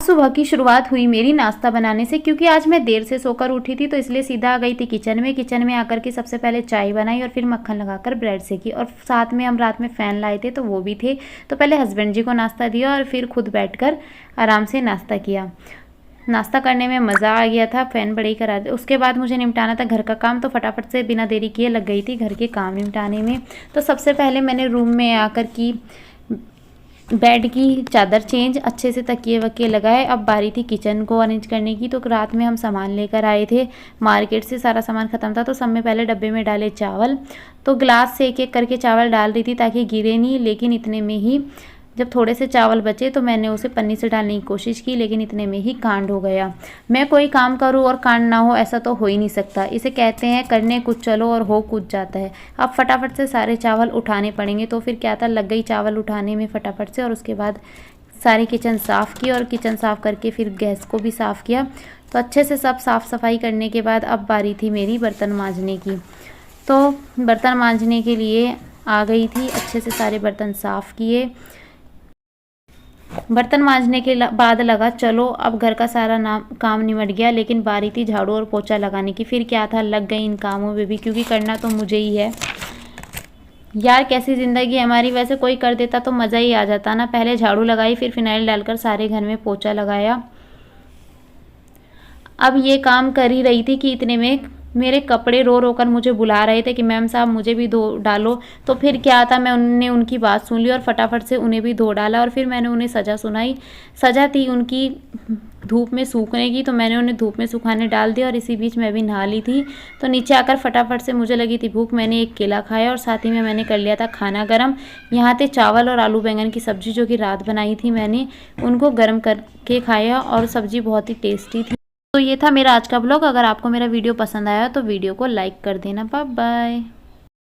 सुबह की शुरुआत हुई मेरी नाश्ता बनाने से, क्योंकि आज मैं देर से सोकर उठी थी तो इसलिए सीधा आ गई थी किचन में आकर के सबसे पहले चाय बनाई और फिर मक्खन लगाकर ब्रेड सेकी, और साथ में हम रात में फ़ैन लाए थे तो वो भी थे। तो पहले हस्बैंड जी को नाश्ता दिया और फिर खुद बैठकर आराम से नाश्ता किया। नाश्ता करने में मज़ा आ गया था, फ़ैन बड़े ही करा दे। उसके बाद मुझे निपटाना था घर का काम, तो फटाफट से बिना देरी किए लग गई थी घर के काम निपटाने में। तो सबसे पहले मैंने रूम में आकर की बेड की चादर चेंज, अच्छे से तकिए वकिए लगाए। अब बारी थी किचन को अरेंज करने की। तो रात में हम सामान लेकर आए थे मार्केट से, सारा सामान ख़त्म था तो सब में पहले डब्बे में डाले चावल। तो ग्लास से एक एक करके चावल डाल रही थी ताकि गिरे नहीं, लेकिन इतने में ही जब थोड़े से चावल बचे तो मैंने उसे पन्नी से डालने की कोशिश की, लेकिन इतने में ही कांड हो गया। मैं कोई काम करूं और कांड ना हो, ऐसा तो हो ही नहीं सकता। इसे कहते हैं करने कुछ चलो और हो कुछ जाता है। अब फटाफट से सारे चावल उठाने पड़ेंगे। तो फिर क्या था, लग गई चावल उठाने में फटाफट से, और उसके बाद सारी किचन साफ़ की, और किचन साफ़ करके फिर गैस को भी साफ़ किया। तो अच्छे से सब साफ़ सफाई करने के बाद अब बारी थी मेरी बर्तन मांजने की। तो बर्तन मांजने के लिए आ गई थी, अच्छे से सारे बर्तन साफ़ किए। बर्तन मांजने के बाद लगा चलो अब घर का सारा काम निमट गया, लेकिन बारी थी झाड़ू और पोछा लगाने की। फिर क्या था, लग गई इन कामों में भी, क्योंकि करना तो मुझे ही है। यार कैसी ज़िंदगी है हमारी, वैसे कोई कर देता तो मज़ा ही आ जाता ना। पहले झाड़ू लगाई, फिर फिनाइल डालकर सारे घर में पोछा लगाया। अब ये काम कर ही रही थी कि इतने में मेरे कपड़े रो रो कर मुझे बुला रहे थे कि मैम साहब मुझे भी धो डालो। तो फिर क्या था, उन्होंने उनकी बात सुन ली और फटाफट से उन्हें भी धो डाला, और फिर मैंने उन्हें सज़ा सुनाई। सज़ा थी उनकी धूप में सूखने की, तो मैंने उन्हें धूप में सुखाने डाल दिया, और इसी बीच मैं भी नहा ली थी। तो नीचे आकर फटाफट से मुझे लगी थी भूख, मैंने एक केला खाया और साथ ही में मैंने कर लिया था खाना गर्म। यहाँ थे चावल और आलू बैंगन की सब्ज़ी जो कि रात बनाई थी मैंने, उनको गर्म करके खाया और सब्ज़ी बहुत ही टेस्टी थी। तो ये था मेरा आज का ब्लॉग। अगर आपको मेरा वीडियो पसंद आया तो वीडियो को लाइक कर देना। Bye bye.